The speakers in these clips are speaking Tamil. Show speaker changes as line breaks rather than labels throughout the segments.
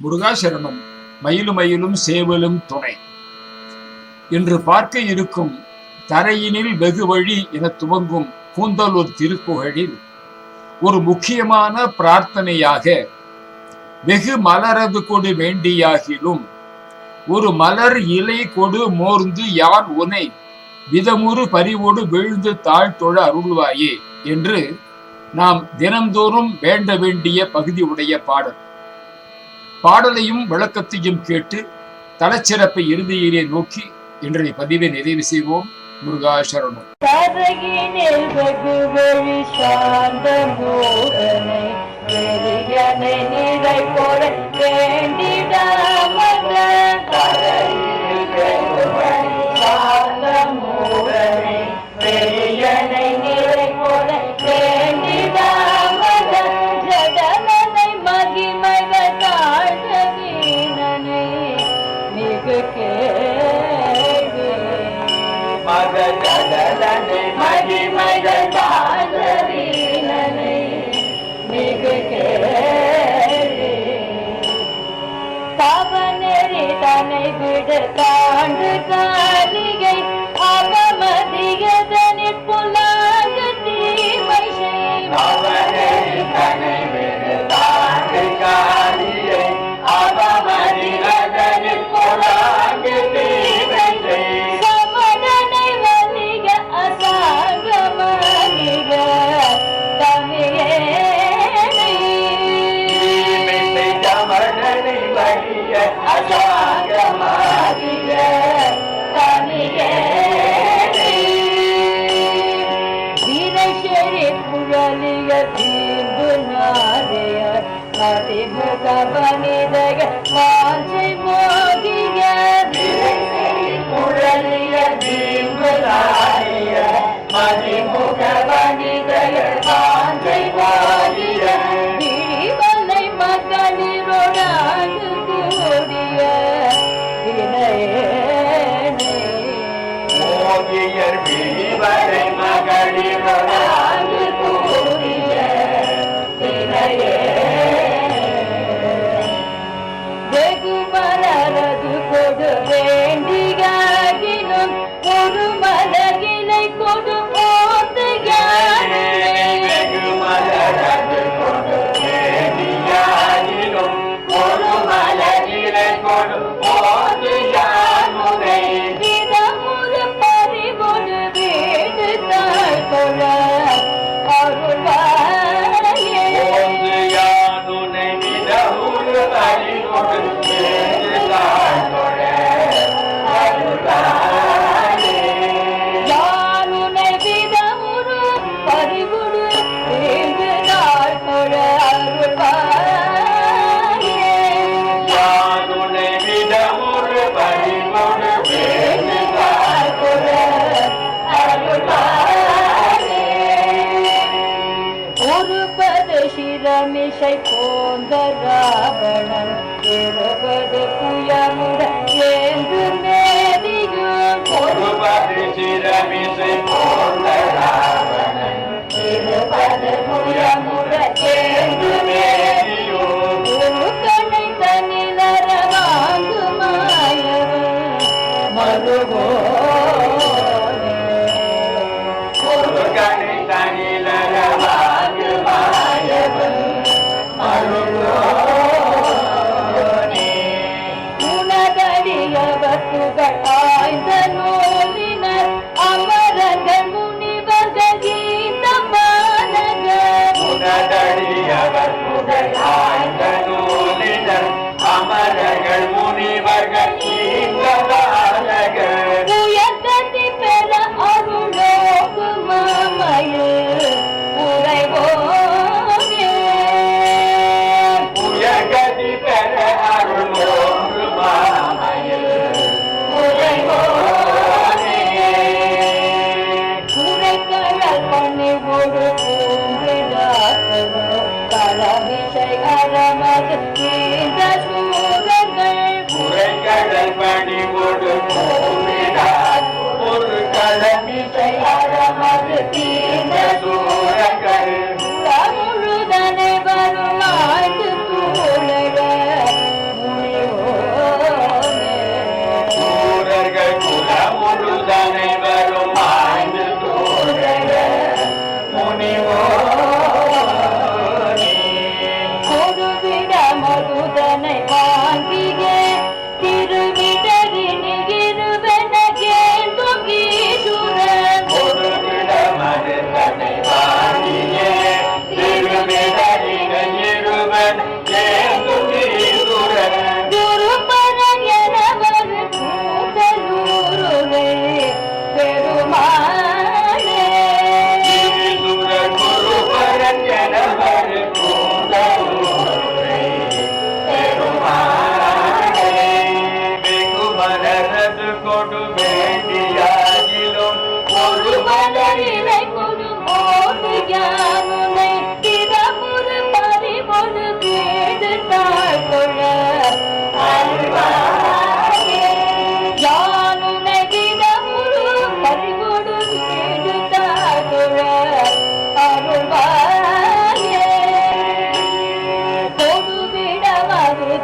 முருகாசரணம். மயிலும் சேவலும் துணை. இன்று பார்க்க இருக்கும் தரையினில் வெகு வழி என துவங்கும் கூந்தலூர் திருப்புகழில் ஒரு முக்கியமான பிரார்த்தனையாக வெகு மலரது கொடு வேண்டியாகிலும் ஒரு மலர் இலை கொடு மோர்ந்து யான் உனை விதமுறு பரிவோடு வீழ்ந்து தாழ்த்தொழ அருள்வாயே என்று நாம் தினந்தோறும் வேண்ட வேண்டிய பகுதி உடைய பாடல். பாடலையும் விளக்கத்தையும் கேட்டு தலச்சிறப்பை இறுதியிலே நோக்கி இன்றைய பதிவை நிறைவு செய்வோம். முருகாசரணம்.
தவநெறி தனை விடு தாண்டு காலிகை அவமதியதனிற் புலாங்கு தீமை செய். தவநெறி தனை விடு தாண்டு காலிகை அவமதியதனிற் புலாங்கு தீமை செய். சமணனை வலிக அசாங்கமனிக மதிமுகவனிதக வாஞ்சை மோகிய குழலிய தீம்புலாய மதிமுகவனிதக வாஞ்சை மோகிய விழிவலை மகளிரோடாது கூடிய வினையேனை மோகியர் விழிவலை மகளிரோடாது கூடிய வினையே கொடு வேண்டியாகிலும் ஒரு மலகிலை கொடு விதமுறு பறிவொடு வீடு தாழ்கொள்ள அருள்வாயே. யானுனை விதமுறு பறிவொடு வீடு தாழ்கொள்ள அருள்வாயே. யானுனை விதமுறு பறிவொடு வீடு தாழ்கொள்ள அருள்வாயே. ஒருபத சிரமிசை போந்த ராவணன்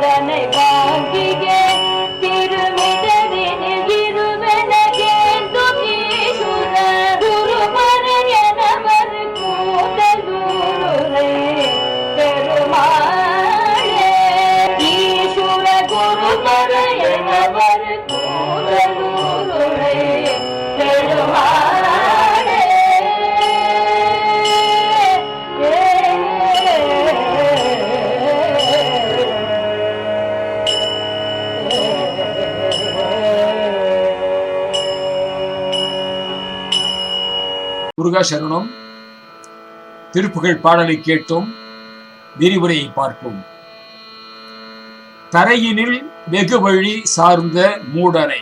அதனை வாங்கிய திருமிடரினில் இருவனகேந்தும் ஈசுர குருபரன் எனவர் கூடலூரை பெருமாளே ஈசுர குருபரன் எனவர் கூடலூரை பெருமாளே.
முருகா சரணம். திருப்புகழ் பாடலை கேட்டோம், விரிவுரையை பார்ப்போம். தரையினில் வெகு வழி சார்ந்த மூடனை.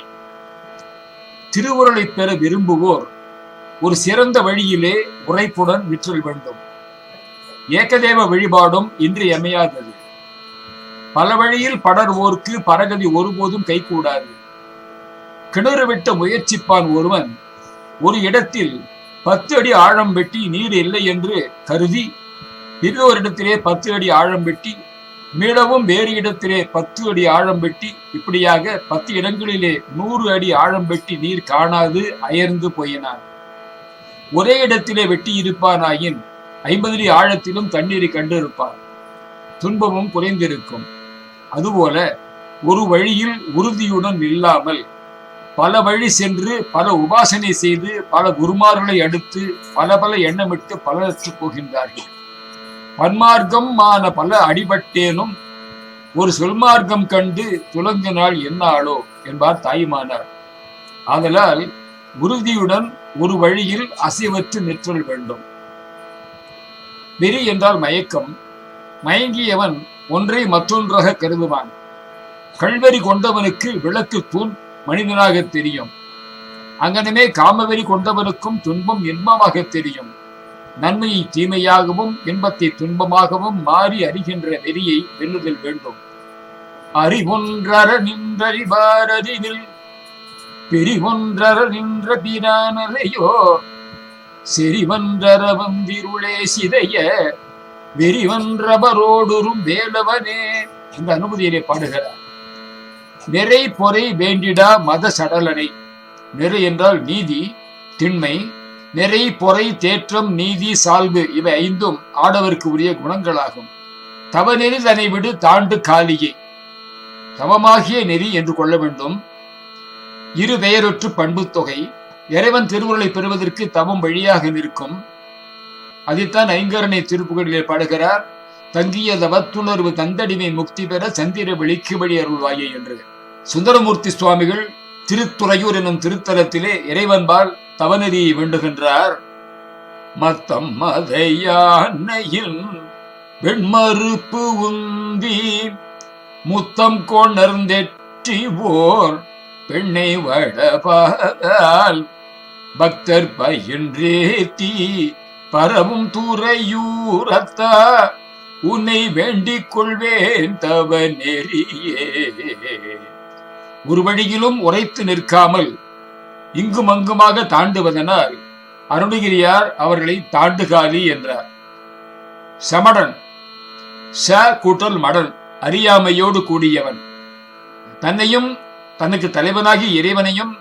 திருவுருளை பெற விரும்புவோர் ஒரு சிறந்த வழியிலே உரைப்புடன் நிற்றல் வேண்டும். ஏகதேவ வழிபாடும் இன்றியமையாதது. பல வழியில் படர்வோர்க்கு பரகதி ஒருபோதும் கைகூடாது. கிணறு விட்ட முயற்சிப்பான் ஒருவன் ஒரு இடத்தில் 10 அடி ஆழம் வெட்டி நீர் இல்லை என்று கருதி இன்னொரிடத்திலே 10 அடி ஆழம் வெட்டி மீளவும் வேறு இடத்திலே 10 அடி ஆழம் வெட்டி இப்படியாக 10 இடங்களிலே 100 அடி ஆழம் வெட்டி நீர் காணாது அயர்ந்து போயினான். ஒரே இடத்திலே வெட்டி இருப்பானாயின் 50 அடி ஆழத்திலும் தண்ணீரை கண்டிருப்பான். துன்பமும் குறைந்திருக்கும். அதுபோல ஒரு வழியில் உறுதியுடன் இல்லாமல் பல வழி சென்று பல உபாசனை செய்து பல குருமார்களை அடுத்து பல எண்ணமிட்டு பலரற்று போகின்றார்கள். பன்மார்க்கம் ஆன பல அடிபட்டேனும் ஒரு சொல்மார்க்கம் கண்டு துலங்கினால் என்ன ஆளோ என்பார் தாய்மானார். ஆதலால் உறுதியுடன் ஒரு வழியில் அசைவற்று நிற்றல் வேண்டும். வெறி என்றால் மயக்கம். மயங்கியவன் ஒன்றை மற்றொன்றாக கருதுவான். கல்வெறி கொண்டவனுக்கு விளக்கு தூண் மனிதனாக தெரியும். அங்கனமே காமவெறி கொண்டவனுக்கும் துன்பம் இன்பமாக தெரியும். நன்மையை தீமையாகவும் இன்பத்தை துன்பமாகவும் மாறி அறிகின்ற வெறியை வெல்லுதல் வேண்டும். அறிவொன்றற நின்றறிவாரறிவில் பிரிவொன்றற நின்ற பிரானலையோ செறிவன்றற வந்திருளே சிதைய வெறிவன்றவரோடுறும் வேலவனே என்ற அனுமதியிலே பாடுகிறார். நிறை பொறை வேண்டிடா மத சடலனை. நிறை என்றால் நீதி, திண்மை. நிறை பொறை தேற்றம் நீதி சால்பு இவை 5ம் ஆடவருக்கு உரிய குணங்களாகும். தவநெறி தனை விடு தாண்டு காலியே. தவமாகிய நெறி என்று கொள்ள வேண்டும். இரு பெயரொற்று பண்பு தொகை. இறைவன் திருவுருளை பெறுவதற்கு தவம் வழியாக நிற்கும். அதைத்தான் ஐங்கரனை திருப்புகழிலே பாடுகிறார். தங்கிய தவத்துணர்வு தந்தடிமை முக்தி பெற சந்திர வெளிக்கு வழி அருள்வாயே என்று. சுந்தரமூர்த்தி சுவாமிகள் திருத்துறையூர் எனும் திருத்தலத்திலே இறைவன்பால் தவநெறியை வேண்டுகின்றார். மத்தம் மதையானையில் வெண்மறுப்பு உந்தி முத்தம் கொணர்ந்தெற்றி போர் பெண்ணை வடபால் பக்தர் பயின்றேத்தி பரவும் துறையூரத்தா உன்னை வேண்டிக் கொள்வேன் தவ நெறியே. ஒரு வழியிலும் உரைத்து நிற்காமல் இங்கும் அங்குமாக தாண்டுவதனால் அருணகிரியார் அவர்களை தாண்டுகாலி என்றார். சமடன், ச கூட்டல் மடன், அறியாமையோடு கூடியவன். தன்னையும் தனக்கு தலைவனாகி இறைவனையும்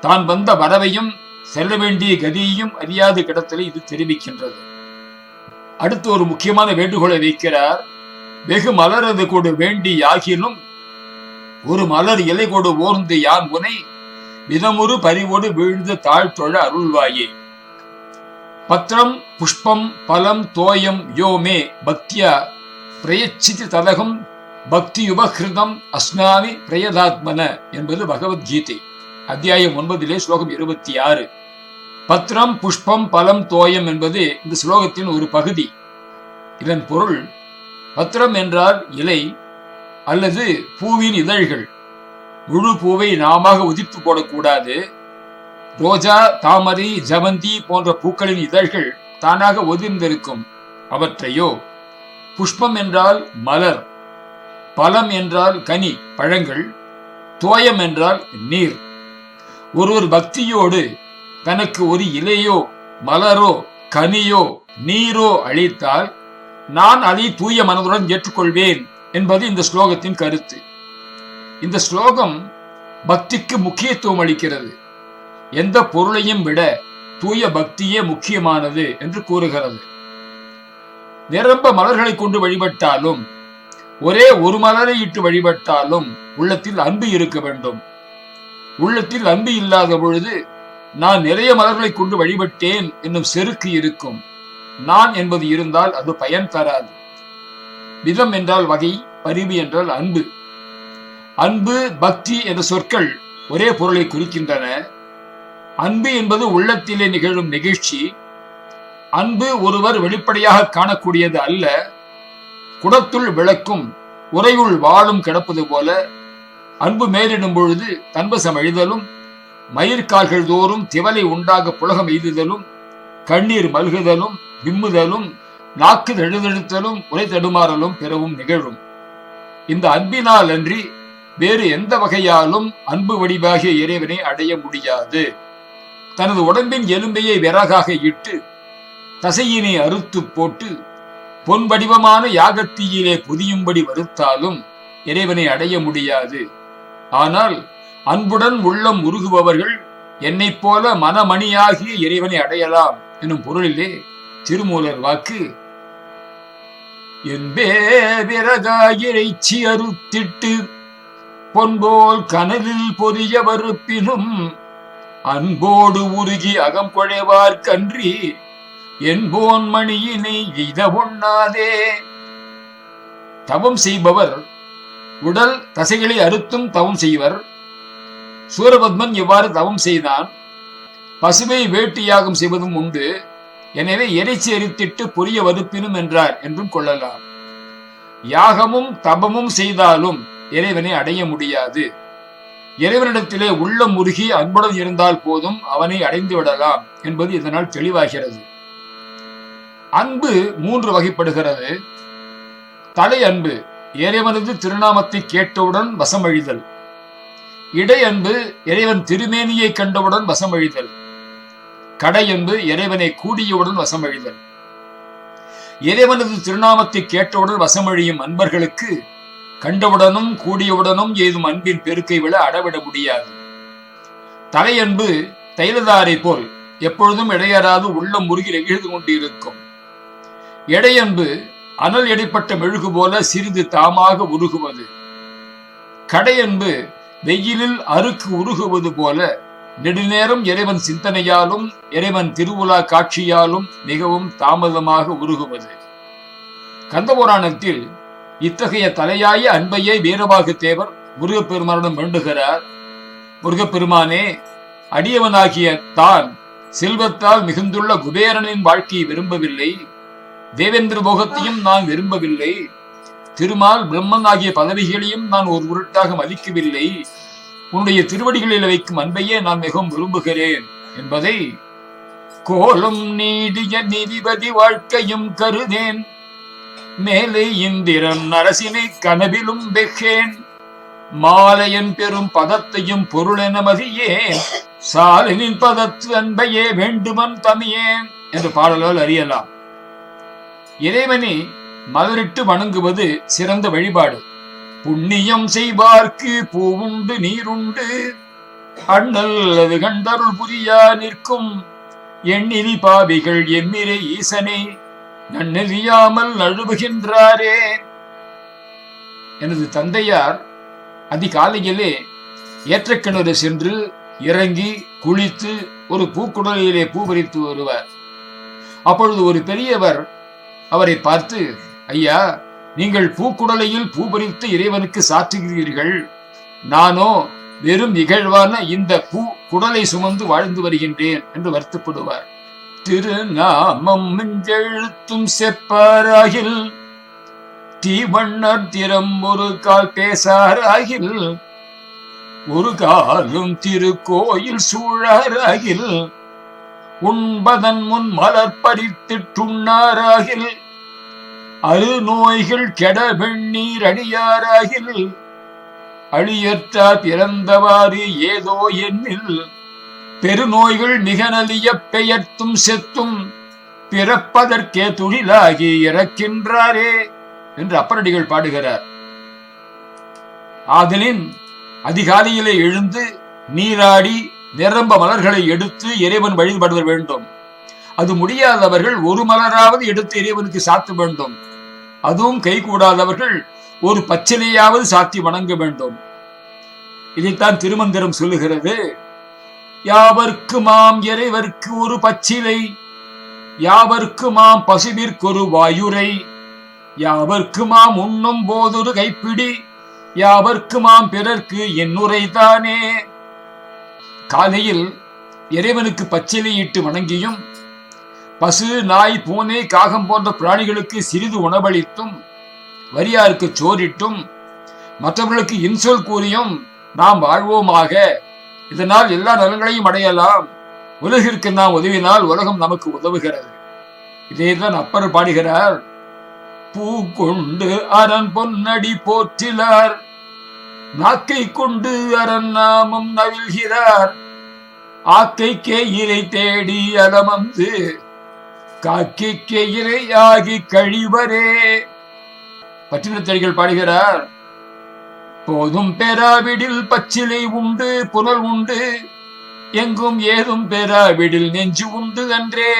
தான் வந்த வரவையும் செல்ல வேண்டிய கதியையும் அறியாது கிடத்தலை இது தெரிவிக்கின்றது. அடுத்து ஒரு முக்கியமான வேண்டுகோளை வைக்கிறார். வெகு மலரது கொடு வேண்டி ஆகினும் ஒரு மலர் இலை கொடு ஓர்ந்து யான் உனை விதமுறு பறிவோடு வீழ்ந்து தாழ்த்தொழ அருள்வாயே. பத்திரம் புஷ்பம் பலம் தோயம் யோமே பக்தியா பிரயச்சிதி தலகம் பக்தியுபகிருதம் அஸ்னாமி பிரயதாத்மன என்பது பகவத்கீதை அத்தியாயம் 9 ஸ்லோகம் 26. பத்திரம் புஷ்பம் பலம் தோயம் என்பது இந்த ஸ்லோகத்தின் ஒரு பகுதி. இதன் பொருள், பத்திரம் என்றால் இலை அல்லது பூவின் இதழ்கள். முழு பூவை நாமாக உதிர்த்து போடக்கூடாது. ரோஜா, தாமரை, ஜவந்தி போன்ற பூக்களின் இதழ்கள் தானாக உதிர்ந்திருக்கும். அவற்றையோ. புஷ்பம் என்றால் மலர், பலம் என்றால் கனி பழங்கள், தோயம் என்றால் நீர். ஒருவர் பக்தியோடு தனக்கு ஒரு இலையோ மலரோ கனியோ நீரோ அளித்தால் நான் அதை தூய மனதுடன் ஏற்றுக்கொள்வேன் என்பது இந்த ஸ்லோகத்தின் கருத்து. இந்த ஸ்லோகம் பக்திக்கு முக்கியத்துவம் அளிக்கிறது. எந்த பொருளையும் விட தூய பக்தியே முக்கியமானது என்று கூறுகிறது. நிரம்ப மலர்களை கொண்டு வழிபட்டாலும், ஒரே ஒரு மலரை இட்டு வழிபட்டாலும் உள்ளத்தில் அன்பு இருக்க வேண்டும். உள்ளத்தில் அன்பு இல்லாத பொழுது நான் நிறைய மலர்களை கொண்டு வழிபட்டேன் என்னும் செருக்கு இருக்கும். நான் என்பது இருந்தால் அது பயன் தராது. விதம் என்றால் வகை, பரிவு என்றால் அன்பு. அன்பு, பக்தி என்ற சொற்கள் ஒரே பொருளை குறிக்கின்றன. அன்பு என்பது உள்ளத்திலே நிகழும் நிகழ்ச்சி. அன்பு ஒருவர் வெளிப்படையாக காணக்கூடியது அல்ல. குடத்துள் விளக்கும் உரையுள் வாழும் கிடப்பது போல அன்பு மேலிடும் பொழுது தன்வசம் அழிதலும், மயிர்கால்கள் தோறும் திவலை உண்டாக புலகம் எய்துதலும், கண்ணீர் மல்குதலும், விம்முதலும், நாக்கு தழுதழுத்தலும், உரை தடுமாறலும் பிறவும் நிகழும். இந்த அன்பினால் அன்றி வேறு எந்த வகையாலும் அன்பு வடிவாகிய இறைவனை அடைய முடியாது. தனது உடம்பின் எலும்பையை விறகாக இட்டு தசையினை அறுத்து போட்டு பொன் வடிவமான யாகத்தீயிலே புதியும்படி வருத்தாலும் இறைவனை அடைய முடியாது. ஆனால் அன்புடன் உள்ளம் உருகுபவர்கள் என்னைப் போல மனமணியாகிய இறைவனை அடையலாம் எனும் பொருளிலே திருமூலர் வாக்கு, என்பே விறகாயிரைச்சி அறுத்திட்டு பொன்போல் கனலில் பொரிய வறுப்பினும் அன்போடு உருகி அகம் குழைவார்கன்றி என்போன் மணியினை எய்த ஒண்ணாதே. தவம் செய்பவர் உடல் தசைகளை அறுத்தும் தவம் செய்வர். சூரபத்மன் எவ்வாறு தவம் செய்தான்? பசுவை வேட்டியாகம் செய்வதும் உண்டு. எனவே இறைச்சி எரித்திட்டு பொரிய வறுப்பினும் என்றார் என்றும் கொள்ளலாம். யாகமும் தபமும் செய்தாலும் இறைவனை அடைய முடியாது. இறைவனிடத்திலே உள்ளம் உருகி அன்புடன் இருந்தால் போதும் அவனை அடைந்து விடலாம் என்பது இதனால் தெளிவாகிறது. அன்பு 3 வகைப்படுகிறது. தலை அன்பு, இறைவனது திருநாமத்தை கேட்டவுடன் வசமழிதல். இடை அன்பு, இறைவன் திருமேனியை கண்டவுடன் வசமழிதல். கடை அன்பு, இறைவனை கூடியவுடன் வசமழிதல். இறைவனது திருநாமத்தை கேட்டவுடன் வசமழியும் அன்பர்களுக்கு கண்டவுடனும் கூடியவுடனும் ஏதும் அன்பின் பெருக்கை விட அடவிட முடியாது. தலை அன்பு தைலதாரை போல் எப்பொழுதும் இடையறாது உள்ளம் முருகி நெகிழ்ந்து கொண்டிருக்கும். எடையன்பு அனல் எடைப்பட்ட மெழுகு போல சிறிது தாமாக உருகுவது. கடையன்பு வெயிலில் அறுக்கு உருகுவது போல நெடுநேரம் இறைவன் சிந்தனையாலும் இறைவன் திருவுலா காட்சியாலும் மிகவும் தாமதமாக உருகுவது. கந்தபுராணத்தில் இத்தகைய தலையாய அன்பையே வீரபாகு தேவர் முருகப்பெருமானிடம் வேண்டுகிறார். முருகப்பெருமானே, அடியவனாகிய தான் செல்வத்தால் மிகுந்துள்ள குபேரனின் வாழ்க்கையை விரும்பவில்லை. தேவேந்திர போகத்தையும் நான் விரும்பவில்லை. திருமால் பிரம்மன் ஆகிய பதவிகளையும் நான் ஒரு உருட்டாக மதிக்கவில்லை. உன்னுடைய திருவடிகளில் வைக்கும் அன்பையே நான் மிகவும் விரும்புகிறேன் என்பதை கோலம் நீடிய நீதிபதி வாழ்க்கையும் கருதேன். மேலே இந்திரன் அரசினை கனவிலும் வெக்கேன். மாலையன் பெரும் பதத்தையும் பொருளென மதியேன். சாலினின் பதத்து அன்பையே வேண்டுமன் தமியேன் என்று பாடலால் அறியலாம். இறைவனை மலரிட்டு வணங்குவது சிறந்த வழிபாடு. புண்ணியம் செய்வார்க்கு பூவுண்டு நீருண்டு, அண்ணல் அது கண்டருள் புரியா நிற்கும். எண்ணிலி பாவிகள் எம்மிரை ஈசனை நன்னெறியாமல் நழுவுகின்றாரே. எனது தந்தையார் அதிகாலையிலே ஏற்றக்கிணறு சென்று இறங்கி குளித்து ஒரு பூக்குடலிலே பூ பறித்து வருவார். அப்பொழுது ஒரு பெரியவர் அவரை பார்த்து, ஐயா, நீங்கள் பூக்குடலையில் பூ பறித்து இறைவனுக்கு சாற்றுகிறீர்கள், நானோ வெறும் இகழ்வான இந்த பூ குடலை சுமந்து வாழ்ந்து வருகின்றேன் என்று வருத்தப்படுவார். திருநாமம் எழுத்தும் செப்பாராகில் தீவண்ணர் திறம் ஒரு கால் பேசாராகில் ஒரு காலும் திருக்கோயில் சூழாராகில் உண்பதன் முன் மலர் பறித்துண்ணாராகில் அருநோய்கள் கெட வெண்ணீர் அடியாராகில் அழியற்றார் பிறந்தவாறு ஏதோ எண்ணில் பெருநோய்கள் மிக நலிய பெயர்த்தும் செத்தும் பிறப்பதற்கே துணிலாகி இறக்கின்றாரே என்று அப்பரடிகள் பாடுகிறார். ஆதலின் அதிகாலையிலே எழுந்து நீராடி நிரம்ப மலர்களை எடுத்து இறைவன் வழிபட வேண்டும். அது முடியாதவர்கள் ஒரு மலராவது எடுத்து இறைவனுக்கு சாத்த வேண்டும். அதுவும் கைகூடாதவர்கள் ஒரு பச்சிலையாவது சாத்தி வணங்க வேண்டும். இதைத்தான் திருமந்திரம் சொல்லுகிறது. யாவர்க்கு மாம் இறைவர்க்கு ஒரு பச்சிலை, யாவர்க்கு மாம் பசுவிற்கொரு வாயுரை, யாவர்க்கு மாம் உண்ணும் போதொரு கைப்பிடி, யாவர்க்கு மாம் பிறர்க்கு என்னுரைதானே. காலையில் இறைவனுக்கு பச்சிலையிட்டு வணங்கியும், பசு, நாய், பூனை, காகம் போன்ற பிராணிகளுக்கு சிறிது உணவளித்தும், வரியாருக்கு சோறிட்டும், மற்றவர்களுக்கு இன்சொல் கூறியும் நாம் வாழ்வோமாக. இதனால் எல்லா நலன்களையும் அடையலாம். உலகிற்கு நாம் உதவினால் உலகம் நமக்கு உதவுகிறது. இதேதான் அப்பர் பாடுகிறார். பூ கொண்டு அரண் பொன்னடி போற்றிலார், நாக்கை கொண்டு அரண் நாமம் நவில்கிறார், ஆக்கைக்கே இறை தேடி அலமந்து காக்கைக்கே இறையாகி கழிவரே. பட்டினத்தடிகள் பாடுகிறார். போதும் பெறாவிடில் பச்சிலை உண்டு புனல் உண்டு, எங்கும் ஏதும் பெறாவிடில் நெஞ்சு உண்டு அன்றே.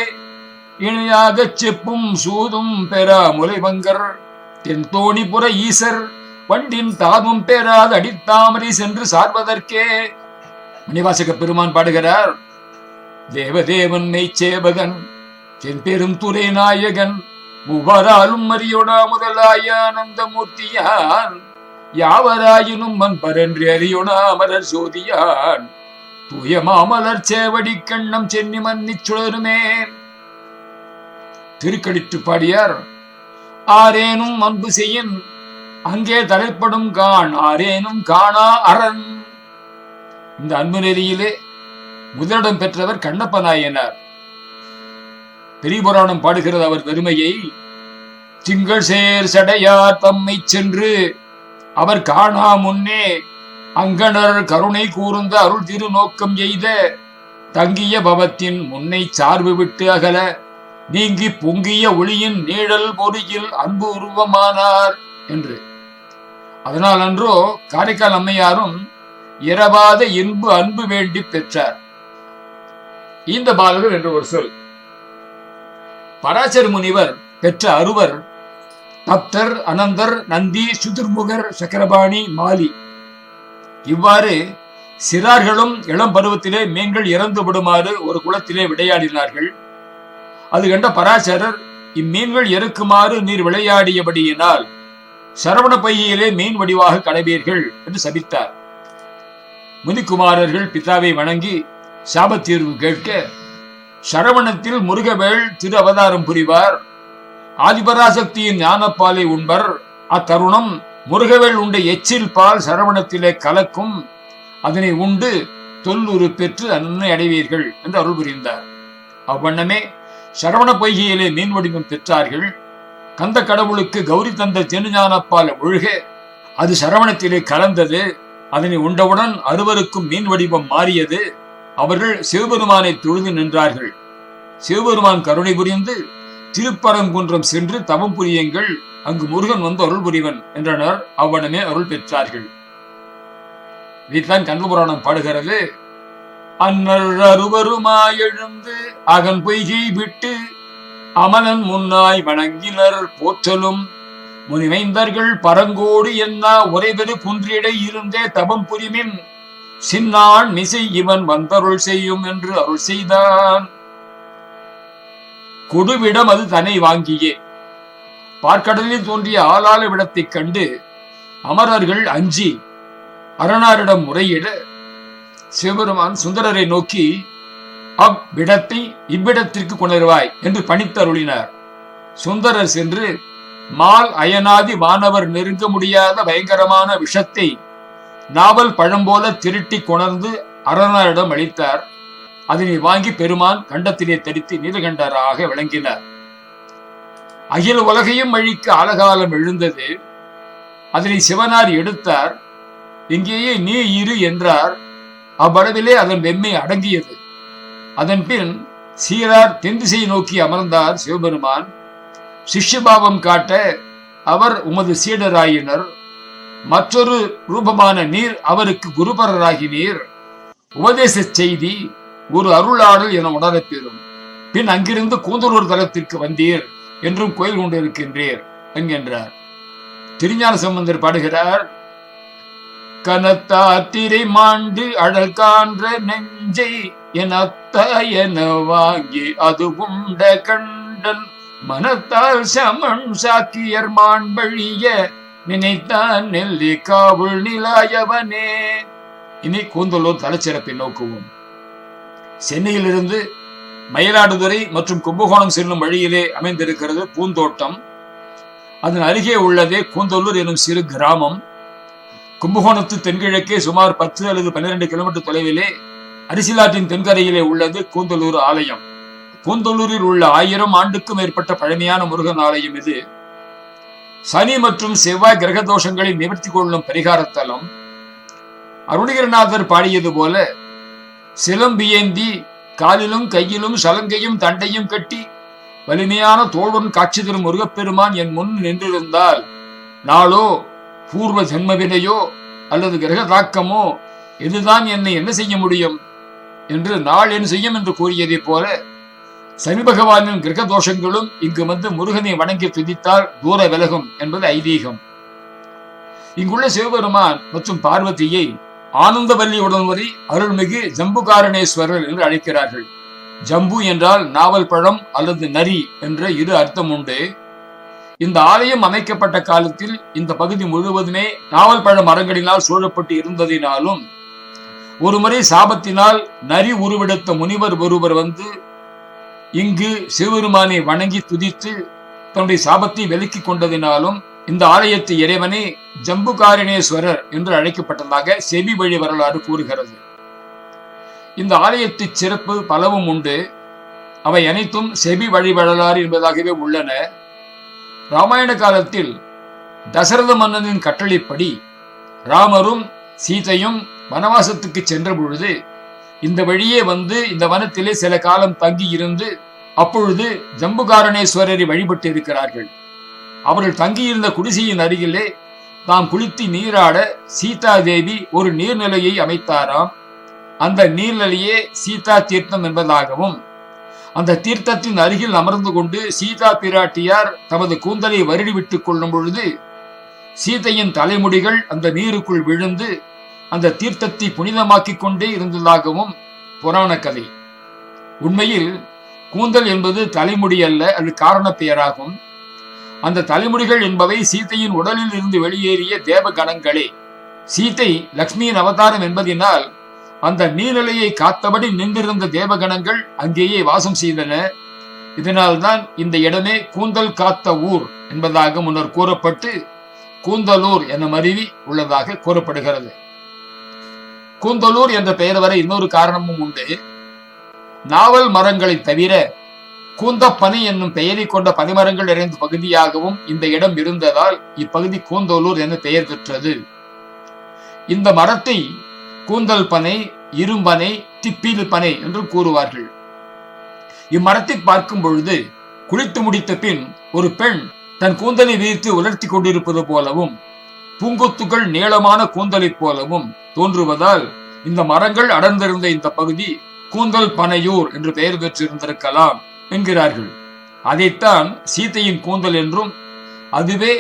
இணையாகச் செப்பும் சூதும் பெறா முலைவங்கர், தென் தோணிபுர ஈசர் வண்டின் தாதும் பெறாத அடித்தாமரை சென்று சார்வதற்கே. மணிவாசக பெருமான் பாடுகிறார். தேவதேவன் மெய்ச்சேவகன் தென்பெரும் துறை நாயகன், மூவராலும் மரியோடா முதலாய ஆனந்தமூர்த்தியான், யாவராயினும் மண்பரன்றி அறியோனா மலர் சோதியான், தூய மாமலர் சேவடி கண்ணம் சென்னி மன்னி சுழருமே. திருக்கடித்து பாடியார். ஆரேனும் அன்பு செய்யின் அங்கே தலைப்படும் கான், ஆரேனும் காணா அரண். இந்த அன்பு நெறியிலே முதலிடம் பெற்றவர் கண்ணப்ப நாயனார். பெரிய புராணம் பாடுகிறது அவர் பெருமையை. திங்கள் சேர் சடையார் தம்மை சென்று அவர் காணா முன்னே, அங்கணர் கருணை கூர்ந்த அருள் திரு நோக்கம் எய்த, தங்கிய பவத்தின் முன்னை சார்பு விட்டு அகல, நீங்கி பொங்கிய ஒளியின் நீழல் பொறியில் அன்பு உருவமானார் என்று. அதனால் அன்றோ காரைக்கால் அம்மையாரும் இரவாத இன்பு அன்பு வேண்டி பெற்றார். இந்த பாலகர் என்று ஒரு சொல். பராசர முனிவர் பெற்ற அறுவர் தப்தர், அனந்தர், நந்தி, சுதுர்முகர், சக்கரபாணி, மாலி. இவ்வாறு சிறார்களும் இளம் பருவத்திலே மீன்கள் இறந்து விடுமாறு ஒரு குளத்திலே விளையாடினார்கள். அது கண்ட பராசரர், இம்மீன்கள் இறக்குமாறு நீர் விளையாடியபடியினால் சரவண பையிலே மீன் வடிவாக கடவீர்கள் என்று சபித்தார். முனிக்குமாரர்கள் பிதாவை வணங்கி சாபத்தீர்வு கேட்க, சரவணத்தில் முருகவேள் திரு அவதாரம் புரிவார், ஆதிபராசக்தியின் ஞானப்பாலை உண்பர், அத்தருணம் முருகவேள் உண்ட எச்சில் பால் சரவணத்திலே கலக்கும், அதனை உண்டு தொல்லுரு பெற்று அன்னை அடைவீர்கள் என்று அருள் புரிந்தார். அவ்வண்ணமே சரவண பொய்கையிலே மீன் வடிவம் பெற்றார்கள். கந்த கடவுளுக்கு கௌரி தந்த திருஞானப்பால் ஒழுக அது சரவணத்திலே கலந்தது. அதனை உண்டவுடன் அறுவருக்கும் மீன் வடிவம் மாறியது. அவர்கள் சிவபெருமானை தொழுது நின்றார்கள். சிவபெருமான் கருணை புரிந்து திருப்பரங்குன்றம் சென்று தவம் புரியுங்கள், அங்கு முருகன் வந்து அருள் புரிவன் என்றனர். அவ்வனமே அருள் பெற்றார்கள். இதைத்தான் கந்தபுராணம் பாடுகிறது. அன்னர் அறுவருமாய் எழுந்து அகன் பொய்கை விட்டு அமலன் முன்னாய் வணங்கினர் போற்றலும், முனிவைந்தர்கள் பரங்கோடு என்னா உரைவெறு குன்றிடை இருந்தே தபம் புரிமின், சின்னான் மிசை இவன் வந்தருள் செய்யும் என்று அருள் செய்தான். கொடுவிடம் அது தன்னை வாங்கியே. பார்க்கடலில் தோன்றிய ஆளாள விடத்தைக் கண்டு அமரர்கள் அஞ்சி அரணாரிடம் முறையிட, சிவபெருமான் சுந்தரரை நோக்கி அவ்விடத்தை இவ்விடத்திற்கு கொணர்வாய் என்று பணித்தருளினார். சுந்தரர் சென்று மால் அயனாதி வானவர் நெருங்க முடியாத பயங்கரமான விஷத்தை நாவல் பழம்போல திருட்டி கொணர்ந்து அரணாரிடம் அளித்தார். அதனை வாங்கி பெருமான் கண்டத்திலே தரித்து நீலகண்டராக விளங்கினார். அகில உலகையும் அழிக்க ஆலகாலம் எழுந்தது. அதனை சிவனார் எடுத்தார். இங்கேயே நீ இரு என்றார். அவ்வளவிலே அதன் வெம்மை அடங்கியது. அதன் பின் சீரார் தென் திசையை நோக்கி அமர்ந்தார் சிவபெருமான். சிஷ்யபாவம் காட்ட அவர் உமது சீடராயினர். மற்றொரு ரூபமான நீர் அவருக்கு குருபரராகினீர். உபதேச செய்தி ஒரு அருளாடல் என உணரப்பெறும். பின் அங்கிருந்து கூந்தலூர் தலத்திற்கு வந்தீர் என்றும் கோயில் கொண்டிருக்கின்றீர் என்கின்றார். திருஞான சம்பந்தர் பாடுகிறார், கனத்தாத்திரை மாண்டு அழல் கான்ற நெஞ்சை என என வாங்கி அது உண்ட கண்டன் மனத்தால் சமன் சாக்கியர் மாண்பழிய நினைத்தான் நெல்லி காவுள் நிலாயவனே. இனி கூந்தலூர் தலச்சிறப்பை நோக்குவோம். சென்னையிலிருந்து மயிலாடுதுறை மற்றும் கும்பகோணம் செல்லும் வழியிலே அமைந்திருக்கிறது பூந்தோட்டம். அதன் அருகே உள்ளதே கூந்தலூர் எனும் சிறு கிராமம். கும்பகோணத்து தென்கிழக்கே சுமார் 10 அல்லது 12 கிலோமீட்டர் தொலைவிலே அரிசிலாற்றின் தென்கரையிலே உள்ளது கூந்தலூர் ஆலயம். கூந்தலூரில் உள்ள 1000 ஆண்டுக்கும் மேற்பட்ட பழமையான முருகன் ஆலயம் இது. சனி மற்றும் செவ்வாய் கிரக தோஷங்களை நிவர்த்தி கொள்ளும் பரிகாரத்தலம். அருணகிரிநாதர் பாடியது போல, சிலம்பியேந்தி காலிலும் கையிலும் சலங்கையும் தண்டையும் கட்டி வலிமையான தோளுடன் காட்சி தரும் முருகப்பெருமான் என் முன் நின்றிருந்தால் நாளோ பூர்வ ஜென்மவினையோ அல்லது கிரக தாக்கமோ இதுதான் என்னை என்ன செய்ய முடியும் என்று நாள் என் செய்யும் என்று கூறியதை போல சனி பகவானின் கிரக தோஷங்களும் இங்கு வந்து முருகனை வணங்கி துதித்தால் தூர விலகும் என்பது ஐதீகம். இங்குள்ள சிவபெருமான் மற்றும் பார்வதியை ஆனந்தவல்லி உடன்வரி அருள்மிகு ஜம்புகாரணேஸ்வரர் என்று அழைக்கிறார்கள். ஜம்பு என்றால் நாவல் பழம் அல்லது நரி என்ற இரு அர்த்தம் உண்டு. இந்த ஆலயம் அமைக்கப்பட்ட காலத்தில் இந்த பகுதி முழுவதுமே நாவல் பழ மரங்களினால் சூழப்பட்டு இருந்ததினாலும் ஒருமுறை சாபத்தினால் நரி உருவெடுத்த முனிவர் ஒருவர் வந்து இங்கு சிவபெருமானை வணங்கி துதித்து தன்னுடைய சாபத்தை விலக்கிக் கொண்டதினாலும் இந்த ஆலயத்து இறைவனே ஜம்புகாரணேஸ்வரர் என்று அழைக்கப்பட்டதாக செவி வழி வரலாறு கூறுகிறது. இந்த ஆலயத்து சிறப்பு பலவும் உண்டு. அவை அனைத்தும் செவி வழி வரலாறு என்பதாகவே உள்ளன. ராமாயண காலத்தில் தசரத மன்னனின் கட்டளைப்படி ராமரும் சீதையும் வனவாசத்துக்கு சென்ற பொழுது இந்த வழியே வந்து இந்த வனத்திலே சில காலம் தங்கி இருந்து அப்பொழுது ஜம்புகாரணேஸ்வரரை வழிபட்டு இருக்கிறார்கள். அவர்கள் தங்கியிருந்த குடிசையின் அருகிலே தாம் குளித்து நீராட சீதா தேவி ஒரு நீர்நிலையை அமைத்தாராம். அந்த நீர்நிலையே சீதா தீர்த்தம் என்பதாகவும் அந்த தீர்த்தத்தின் அருகில் அமர்ந்து கொண்டு சீதா பிராட்டியார் தமது கூந்தலை வருடி விட்டுக் கொள்ளும் பொழுது சீதையின் தலைமுடிகள் அந்த நீருக்குள் விழுந்து அந்த தீர்த்தத்தை புனிதமாக்கிக் கொண்டே இருந்ததாகவும் புராண கதை. உண்மையில் கூந்தல் என்பது தலைமுடி அல்ல, அது காரண பெயராகும். அந்த தலைமுடிகள் என்பவை சீதையின் உடலில் இருந்து வெளியேறிய தேவ கணங்களே. சீதை லக்ஷ்மியின் அவதாரம் என்பதினால் அந்த நீர்நிலையை காத்தபடி நின்றிருந்த தேவகணங்கள் அங்கேயே வாசம் செய்தன. இதனால்தான் இந்த இடமே கூந்தல் காத்த ஊர் என்பதாக முன்னர் கூறப்பட்டு கூந்தலூர் என மருவி உள்ளதாக கூறப்படுகிறது. கூந்தலூர் என்ற பெயர் வர இன்னொரு காரணமும் உண்டு. நாவல் மரங்களை தவிர கூந்தப்பனை என்னும் பெயரை கொண்ட பனைமரங்கள் நிறைந்த பகுதியாகவும் இந்த இடம் இருந்ததால் இப்பகுதி கூந்தலூர் என பெயர் பெற்றது. இந்த மரத்தை கூந்தல் பனை, இரும்பனை, திப்பீல் பனை என்று கூறுவார்கள். இம்மரத்தை பார்க்கும் பொழுது குளித்து முடித்த பின் ஒரு பெண் தன் கூந்தலை வீர்த்து உலர்த்தி கொண்டிருப்பது போலவும் பூங்கொத்துகள் நீளமான கூந்தலை போலவும் தோன்றுவதால் இந்த மரங்கள் அடர்ந்திருந்த இந்த பகுதி கூந்தல் பனையூர் என்று பெயர் பெற்றிருந்திருக்கலாம் என்கிறார்கள். அதைத்தான் சீதையின் கூந்தல் என்றும் அதுவே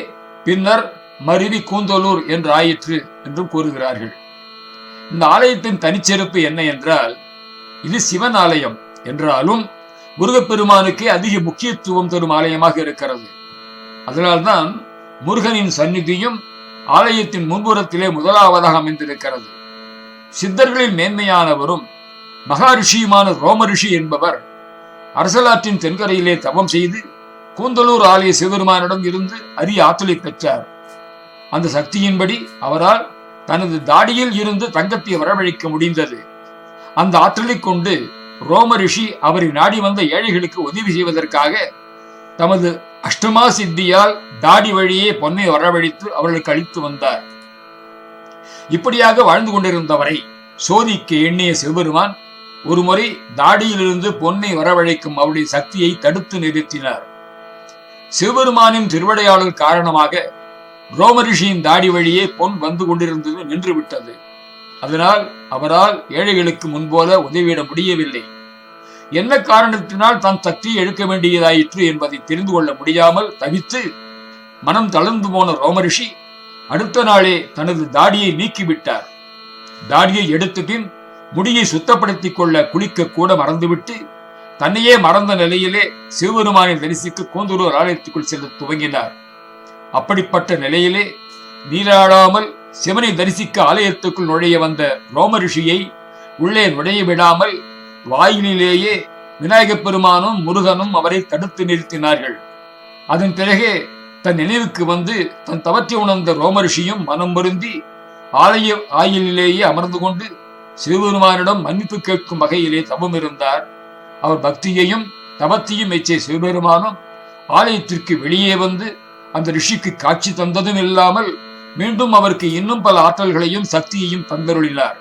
பின்னர் மருவி கூந்தலூர் என்று ஆயிற்று என்றும் கூறுகிறார்கள். இந்த ஆலயத்தின் தனிச்சிறப்பு என்ன என்றால், இது சிவன் ஆலயம் என்றாலும் முருகப்பெருமானுக்கே அதிக முக்கியத்துவம் தரும் ஆலயமாக இருக்கிறது. அதனால்தான் முருகனின் சந்நிதியும் ஆலயத்தின் முன்புறத்திலே முதலாவதாக அமைந்திருக்கிறது. சித்தர்களில் மேன்மையானவரும் மகாரிஷியுமான ரோமரிஷி என்பவர் அரசலாற்றின் தென்கரையிலே தவம் செய்து கூந்தலூர் ஆலய சிவபெருமானிடம் இருந்து அரிய ஆற்றலை பெற்றார். அந்த சக்தியின்படி அவரால் தனது தாடியில் இருந்து தங்கத்தை வரவழைக்க முடிந்தது. அந்த ஆற்றலை கொண்டு ரோமரிஷி அவரை நாடி வந்த ஏழைகளுக்கு உதவி செய்வதற்காக தமது அஷ்டமா சித்தியால் தாடி வழியே பொன்னை வரவழைத்து அவர்களுக்கு அளித்து வந்தார். இப்படியாக வாழ்ந்து கொண்டிருந்தவரை சோதிக்க எண்ணிய சிவபெருமான் ஒருமுறை தாடியிலிருந்து பொன்னை வரவழைக்கும் அவருடைய சக்தியை தடுத்து நிறுத்தினார். சிவபெருமானின் திருவிளையாடல் காரணமாக ரோமரிஷியின் தாடி வழியே பொன் வந்து கொண்டிருந்தது நின்று விட்டது. அதனால் அவரால் ஏழைகளுக்கு முன்போல உதவியிட முடியவில்லை. என்ன காரணத்தினால் தான் சக்தியை எடுக்க வேண்டியதாயிற்று என்பதை தெரிந்து கொள்ள முடியாமல் தவித்து மனம் தளர்ந்து போன ரோமரிஷி அடுத்த நாளே தனது தாடியை நீக்கிவிட்டார். தாடியை எடுத்த பின் முடியை சுத்தப்படுத்திக் கொள்ள குளிக்க கூட மறந்துவிட்டு தன்னையே மறந்த நிலையிலே சிவபெருமானை தரிசிக்க கூந்தலூர் ஆலயத்துக்குள் செல்ல துவங்கினார். அப்படிப்பட்ட நிலையிலே நீராடாமல் சிவனை தரிசிக்க ஆலயத்துக்குள் நுழைய வந்த ரோமரிஷியை உள்ளே நுழைய விடாமல் வாயிலேயே விநாயகப் பெருமானும் முருகனும் அவரை தடுத்து நிறுத்தினார்கள். அதன் பிறகே தன் நினைவுக்கு வந்து தன் தவற்றை உணர்ந்த ரோமரிஷியும் மனம் வருந்தி ஆலய ஆயிலேயே அமர்ந்து கொண்டு சிவபெருமானிடம் மன்னிப்பு கேட்கும் வகையிலே தவம் இருந்தார். அவர் பக்தியையும் தவத்தையும் மெச்சிய சிவபெருமானும் ஆலயத்திற்கு வெளியே வந்து அந்த ரிஷிக்கு காட்சி தந்ததும் இல்லாமல் மீண்டும் அவருக்கு இன்னும் பல ஆற்றல்களையும் சக்தியையும் தந்தருளினார்.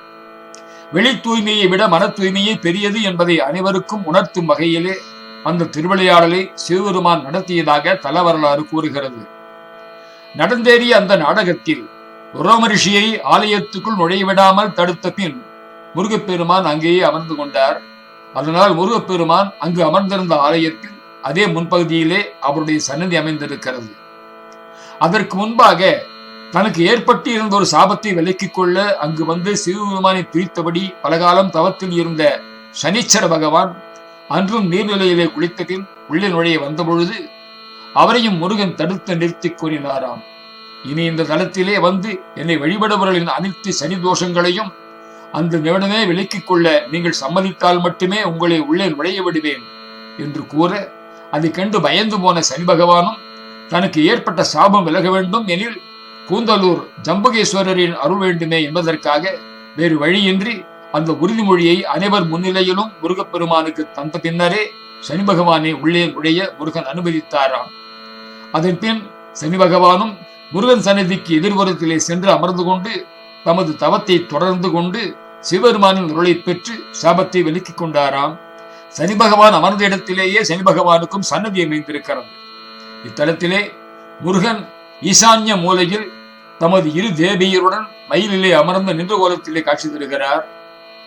வெளி தூய்மையை விட மன தூய்மையே பெரியது என்பதை அனைவருக்கும் உணர்த்தும் வகையிலே அந்த திருவிளையாடலை சிவபெருமான் நடத்தியதாக தல வரலாறு கூறுகிறது. நடந்தேறிய அந்த நாடகத்தில் ரோமரிஷியை ஆலயத்துக்குள் நுழைவிடாமல் தடுத்த பின் முருகப்பெருமான் அங்கேயே அமர்ந்து கொண்டார். அதனால் முருகப்பெருமான் அங்கு அமர்ந்திருந்த ஆலயத்தில் அதே முன்பகுதியிலே அவருடைய சன்னதி அமைந்திருக்கிறது. அதற்கு முன்பாக தனக்கு ஏற்பட்டு இருந்த ஒரு சாபத்தை விலக்கிக் கொள்ள அங்கு வந்து சிவபெருமானை பிரித்தபடி பலகாலம் தவத்தில் இருந்த சனீச்சர பகவான் அன்றும் நீர்நிலையிலே குளித்த பின் உள்ளே நுழைய வந்தபொழுது அவரையும் முருகன் தடுத்து நிறுத்தி கூறினாராம், இனி இந்த தளத்திலே வந்து என்னை வழிபடுபவர்களின் அனைத்து சனி தோஷங்களையும் அந்த நிமிடமே விலக்கிக் கொள்ள நீங்கள் சம்மதித்தால் மட்டுமே உங்களை உள்ளே நுழைய விடுவேன் என்று கூற அதை கண்டு பயந்து போன சனி பகவானும் தனக்கு ஏற்பட்ட சாபம் விலக வேண்டும் எனில் கூந்தலூர் ஜம்புகேஸ்வரரின் அருள் வேண்டுமே என்பதற்காக வேறு வழியின்றி அந்த உறுதிமொழியை அனைவர் முன்னிலையிலும் முருகப்பெருமானுக்கு தந்த பின்னரே சனி பகவானை உள்ளே நுழைய முருகன் அனுமதித்தாராம். அதன் பின் சனி பகவானும் முருகன் சன்னதிக்கு எதிர்வரத்திலே சென்று அமர்ந்து கொண்டு தமது தவத்தை தொடர்ந்து கொண்டு சிவபெருமானின் அருளை பெற்று சாபத்தை விலக்கிக் கொண்டாராம். சனி பகவான் அமர்ந்த இடத்திலேயே சனி பகவானுக்கும் சன்னதி அமைந்திருக்கிறது. இத்தலத்திலே முருகன் ஈசான்ய மூலையில் தமது இரு தேவியருடன் மயிலிலே அமர்ந்த நின்ற கோலத்திலே காட்சி தருகிறார்.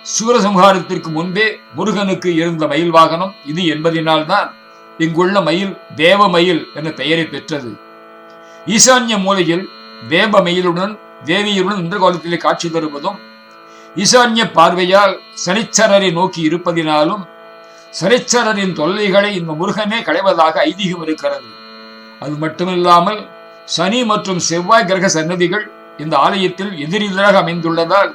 சூரசம்ஹாரத்திற்கு முன்பே முருகனுக்கு இருந்த மயில் வாகனம் இது என்பதனால்தான் இங்குள்ள மயில் தேவ மயில் என்ற பெயரை பெற்றது. ஈசான்ய மூலையில் தேவ மயிலுடன் தேவியருடன் நின்ற கோலத்திலே காட்சி தருவதும் ஈசான்ய பார்வையால் சனிச்சரரை நோக்கி இருப்பதினாலும் சனிச்சரரின் தொல்லைகளை இந்த முருகனே களைவதாக ஐதீகம் இருக்கிறது. அது மட்டுமில்லாமல் சனி மற்றும் செவ்வாய் கிரக சன்னதிகள் இந்த ஆலயத்தில் எதிரெதிராக அமைந்துள்ளதால்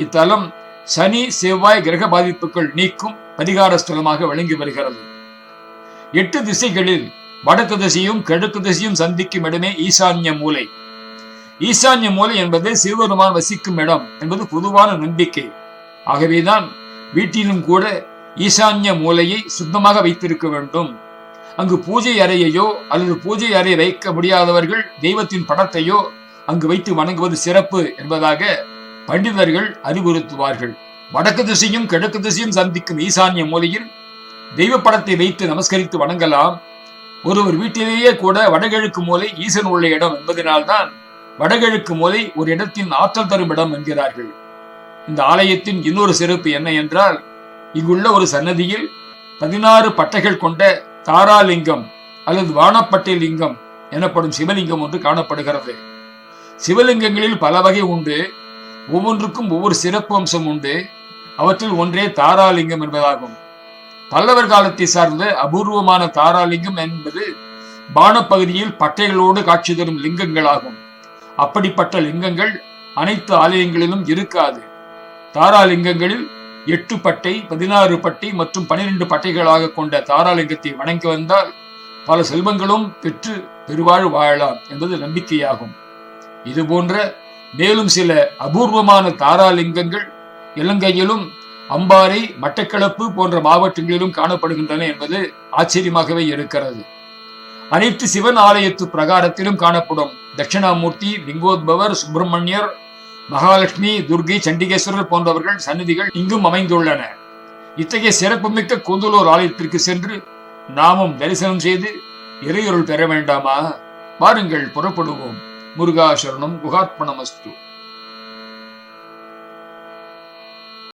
இத்தலம் சனி செவ்வாய் கிரக பாதிப்புகள் நீக்கும் பரிகார ஸ்தலமாக விளங்கி வருகிறது. 8 திசைகளில் வடக்கு திசையும் கிழக்கு திசையும் சந்திக்கும் இடமே ஈசான்ய மூலை. ஈசான்ய மூலை என்பது சிவபெருமான் வசிக்கும் இடம் என்பது பொதுவான நம்பிக்கை. ஆகவேதான் வீட்டிலும் கூட ஈசான்ய மூலையை சுத்தமாக வைத்திருக்க வேண்டும். அங்கு பூஜை அறையையோ அல்லது பூஜை அறை வைக்க முடியாதவர்கள் தெய்வத்தின் படத்தையோ அங்கு வைத்து வணங்குவது சிறப்பு என்பதாக பண்டிதர்கள் அறிவுறுத்துவார்கள். வடக்கு திசையும் கிழக்கு திசையும் சந்திக்கும் ஈசான்ய மூலையில் தெய்வ படத்தை வைத்து நமஸ்கரித்து வணங்கலாம். ஒருவர் வீட்டிலேயே கூட வடகிழக்கு மூலை ஈசன் உள்ள இடம் என்பதனால்தான் வடகிழக்கு மூலை ஒரு இடத்தின் ஆற்றல் தரும் இடம் என்கிறார்கள். இந்த ஆலயத்தின் இன்னொரு சிறப்பு என்ன என்றால் இங்குள்ள ஒரு சன்னதியில் 16 பட்டைகள் கொண்ட தாராலிங்கம் அல்லது வானப்பட்டை லிங்கம் எனப்படும் சிவலிங்கம் ஒன்று காணப்படுகிறது. சிவலிங்கங்களில் பல வகை உண்டு. ஒவ்வொன்றுக்கும் ஒவ்வொரு சிறப்பு அம்சம் உண்டு. அவற்றில் ஒன்றே தாராலிங்கம் என்பதாகும். பல்லவர் காலத்தை சார்ந்த அபூர்வமான தாராலிங்கம் என்பது பானப்பகுதியில் பட்டைகளோடு காட்சி தரும் லிங்கங்களாகும். அப்படிப்பட்ட லிங்கங்கள் அனைத்து ஆலயங்களிலும் இருக்காது. தாராலிங்கங்களில் 8 பட்டை 16 பட்டை மற்றும் 12 பட்டைகளாக கொண்ட தாராலிங்கத்தை வணங்கி வந்தால் பல செல்வங்களும் பெற்று பெருவாழ் வாழலாம் என்பது நம்பிக்கையாகும். இது போன்ற மேலும் சில அபூர்வமான தாராலிங்கங்கள் இலங்கையிலும் அம்பாறை மட்டக்களப்பு போன்ற மாவட்டங்களிலும் காணப்படுகின்றன என்பது ஆச்சரியமாகவே இருக்கிறது. அனைத்து சிவன் ஆலயத்து பிரகாரத்திலும் காணப்படும் தட்சிணாமூர்த்தி, லிங்கோத்பவர், சுப்பிரமணியர், மகாலட்சுமி, துர்கை, சண்டிகேஸ்வரர் போன்றவர்கள் சன்னதிகள் இங்கும் அமைந்துள்ளன. இத்தகைய சிறப்புமிக்க கூந்தலூர் ஆலயத்திற்கு சென்று நாமும் தரிசனம் செய்து இறையொருள் பெற வேண்டாமா? வாருங்கள், புறப்படுவோம். முருகாசரணம் குகார்ப்பணமஸ்து.